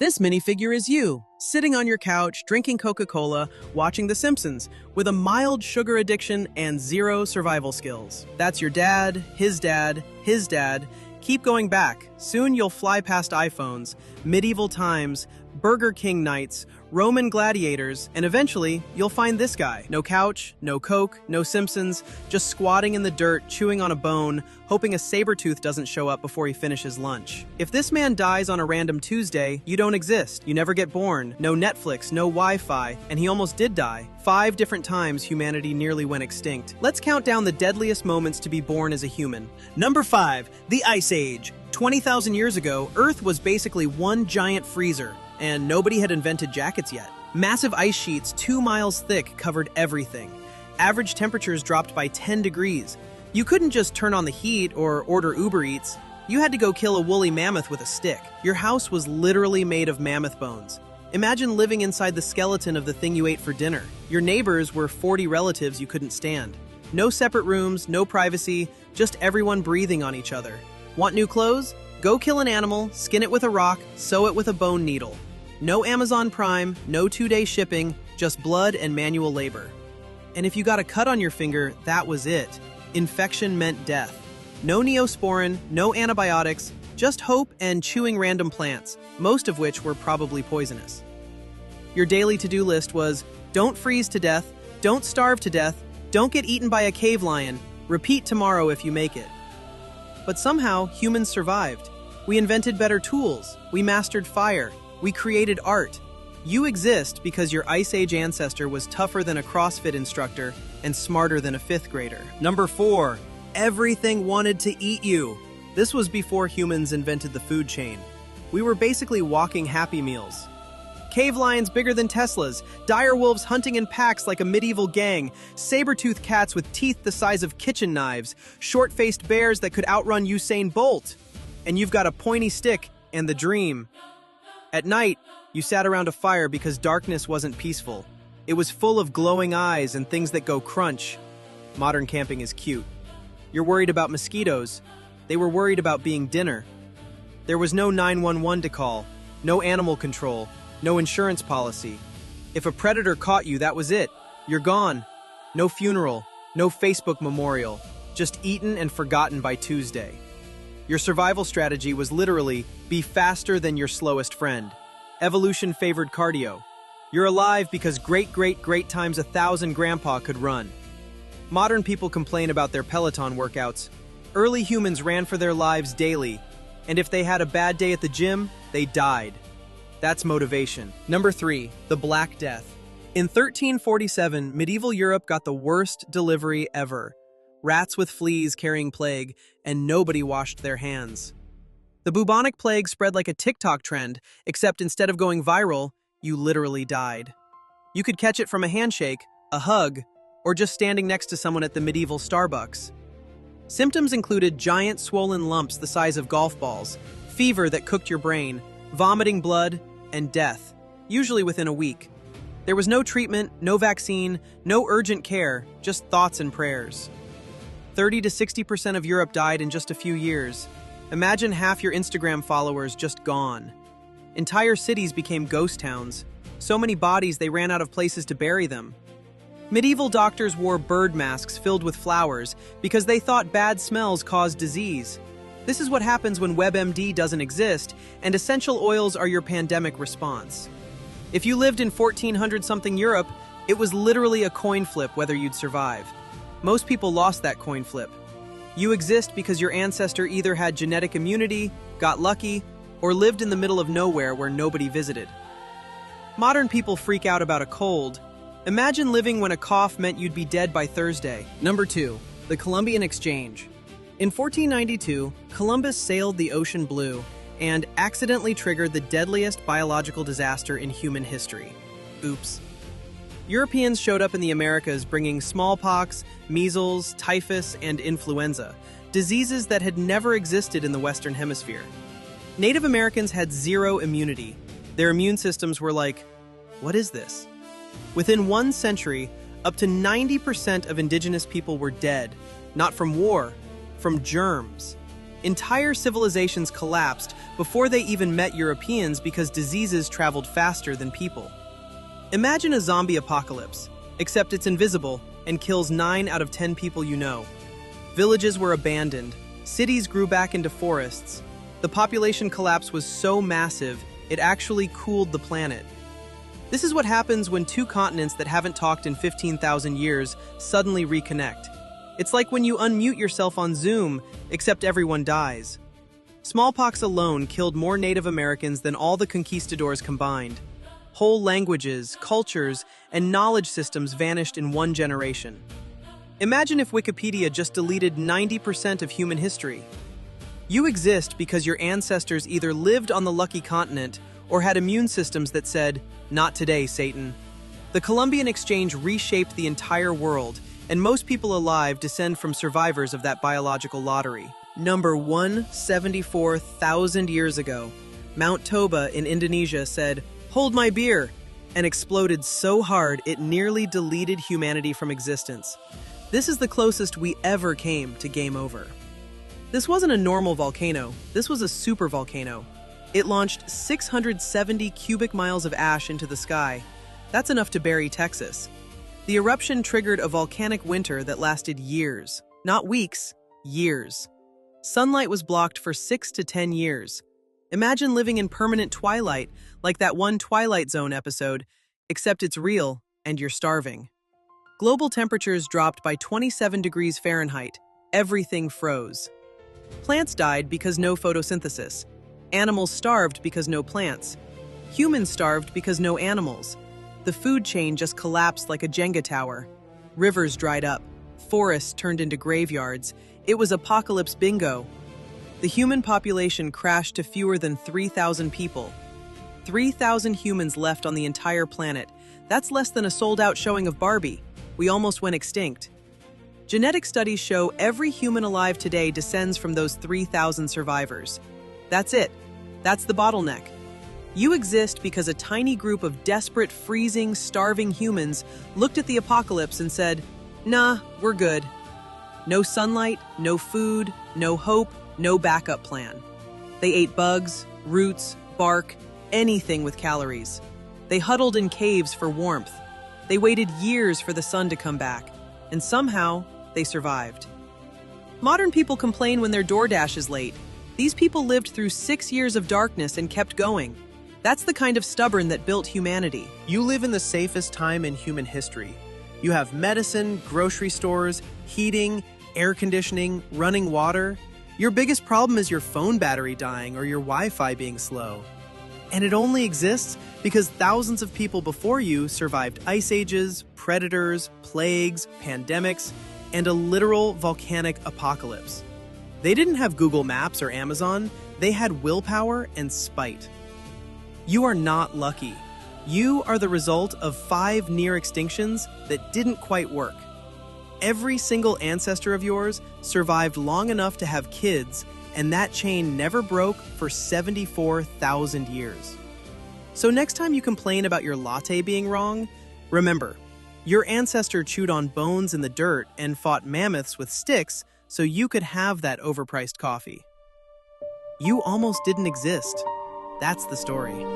This minifigure is you, sitting on your couch, drinking Coca-Cola, watching The Simpsons, with a mild sugar addiction and zero survival skills. That's your dad, his dad, his dad. Keep going back. Soon you'll fly past iPhones, medieval times, Burger King nights, Roman gladiators, and eventually you'll find this guy. No couch, no Coke, no Simpsons, just squatting in the dirt, chewing on a bone, hoping a saber tooth doesn't show up before he finishes lunch. If this man dies on a random Tuesday, you don't exist. You never get born. No Netflix, no Wi-Fi, and he almost did die. 5 different times humanity nearly went extinct. Let's count down the deadliest moments to be born as a human. Number 5, the Ice Age. 20,000 years ago, Earth was basically one giant freezer, and nobody had invented jackets yet. Massive ice sheets 2 miles thick covered everything. Average temperatures dropped by 10 degrees. You couldn't just turn on the heat or order Uber Eats. You had to go kill a woolly mammoth with a stick. Your house was literally made of mammoth bones. Imagine living inside the skeleton of the thing you ate for dinner. Your neighbors were 40 relatives you couldn't stand. No separate rooms, no privacy, just everyone breathing on each other. Want new clothes? Go kill an animal, skin it with a rock, sew it with a bone needle. No Amazon Prime, no 2-day shipping, just blood and manual labor. And if you got a cut on your finger, that was it. Infection meant death. No Neosporin, no antibiotics, just hope and chewing random plants, most of which were probably poisonous. Your daily to-do list was, don't freeze to death, don't starve to death, don't get eaten by a cave lion, repeat tomorrow if you make it. But somehow, humans survived. We invented better tools, we mastered fire, we created art. You exist because your Ice Age ancestor was tougher than a CrossFit instructor and smarter than a 5th grader. Number 4, everything wanted to eat you. This was before humans invented the food chain. We were basically walking Happy Meals. Cave lions bigger than Teslas, dire wolves hunting in packs like a medieval gang, saber-toothed cats with teeth the size of kitchen knives, short-faced bears that could outrun Usain Bolt. And you've got a pointy stick and the dream. At night, you sat around a fire because darkness wasn't peaceful. It was full of glowing eyes and things that go crunch. Modern camping is cute. You're worried about mosquitoes. They were worried about being dinner. There was no 911 to call, no animal control, no insurance policy. If a predator caught you, that was it. You're gone. No funeral, no Facebook memorial, just eaten and forgotten by Tuesday. Your survival strategy was literally, be faster than your slowest friend. Evolution favored cardio. You're alive because great times 1,000 grandpa could run. Modern people complain about their Peloton workouts. Early humans ran for their lives daily, and if they had a bad day at the gym, they died. That's motivation. Number 3, the Black Death. In 1347, medieval Europe got the worst delivery ever. Rats with fleas carrying plague, and nobody washed their hands. The bubonic plague spread like a TikTok trend, except instead of going viral, you literally died. You could catch it from a handshake, a hug, or just standing next to someone at the medieval Starbucks. Symptoms included giant swollen lumps the size of golf balls, fever that cooked your brain, vomiting blood, and death, usually within a week. There was no treatment, no vaccine, no urgent care, just thoughts and prayers. 30 to 60% of Europe died in just a few years. Imagine half your Instagram followers just gone. Entire cities became ghost towns. So many bodies they ran out of places to bury them. Medieval doctors wore bird masks filled with flowers because they thought bad smells caused disease. This is what happens when WebMD doesn't exist, and essential oils are your pandemic response. If you lived in 1400-something Europe, it was literally a coin flip whether you'd survive. Most people lost that coin flip. You exist because your ancestor either had genetic immunity, got lucky, or lived in the middle of nowhere where nobody visited. Modern people freak out about a cold. Imagine living when a cough meant you'd be dead by Thursday. Number 2, the Columbian Exchange. In 1492, Columbus sailed the ocean blue and accidentally triggered the deadliest biological disaster in human history. Oops. Europeans showed up in the Americas bringing smallpox, measles, typhus, and influenza, diseases that had never existed in the Western Hemisphere. Native Americans had zero immunity. Their immune systems were like, what is this? Within 1 century, up to 90% of indigenous people were dead, not from war, from germs. Entire civilizations collapsed before they even met Europeans because diseases traveled faster than people. Imagine a zombie apocalypse, except it's invisible and kills 9 out of 10 people you know. Villages were abandoned, cities grew back into forests. The population collapse was so massive, it actually cooled the planet. This is what happens when two continents that haven't talked in 15,000 years suddenly reconnect. It's like when you unmute yourself on Zoom, except everyone dies. Smallpox alone killed more Native Americans than all the conquistadors combined. Whole languages, cultures, and knowledge systems vanished in one generation. Imagine if Wikipedia just deleted 90% of human history. You exist because your ancestors either lived on the lucky continent or had immune systems that said, "Not today, Satan." The Columbian Exchange reshaped the entire world, and most people alive descend from survivors of that biological lottery. Number 174,000 years ago, Mount Toba in Indonesia said, "Hold my beer," and exploded so hard it nearly deleted humanity from existence. This is the closest we ever came to game over. This wasn't a normal volcano, this was a supervolcano. It launched 670 cubic miles of ash into the sky. That's enough to bury Texas. The eruption triggered a volcanic winter that lasted years. Not weeks, years. Sunlight was blocked for 6 to 10 years. Imagine living in permanent twilight, like that one Twilight Zone episode, except it's real and you're starving. Global temperatures dropped by 27 degrees Fahrenheit. Everything froze. Plants died because no photosynthesis. Animals starved because no plants. Humans starved because no animals. The food chain just collapsed like a Jenga tower. Rivers dried up. Forests turned into graveyards. It was apocalypse bingo. The human population crashed to fewer than 3,000 people. 3,000 humans left on the entire planet. That's less than a sold-out showing of Barbie. We almost went extinct. Genetic studies show every human alive today descends from those 3,000 survivors. That's it. That's the bottleneck. You exist because a tiny group of desperate, freezing, starving humans looked at the apocalypse and said, "Nah, we're good." No sunlight, no food, no hope, no backup plan. They ate bugs, roots, bark, anything with calories. They huddled in caves for warmth. They waited years for the sun to come back, and somehow they survived. Modern people complain when their DoorDash is late. These people lived through 6 years of darkness and kept going. That's the kind of stubborn that built humanity. You live in the safest time in human history. You have medicine, grocery stores, heating, air conditioning, running water. Your biggest problem is your phone battery dying or your Wi-Fi being slow. And it only exists because thousands of people before you survived ice ages, predators, plagues, pandemics, and a literal volcanic apocalypse. They didn't have Google Maps or Amazon, they had willpower and spite. You are not lucky. You are the result of 5 near extinctions that didn't quite work. Every single ancestor of yours survived long enough to have kids, and that chain never broke for 74,000 years. So next time you complain about your latte being wrong, remember, your ancestor chewed on bones in the dirt and fought mammoths with sticks so you could have that overpriced coffee. You almost didn't exist. That's the story.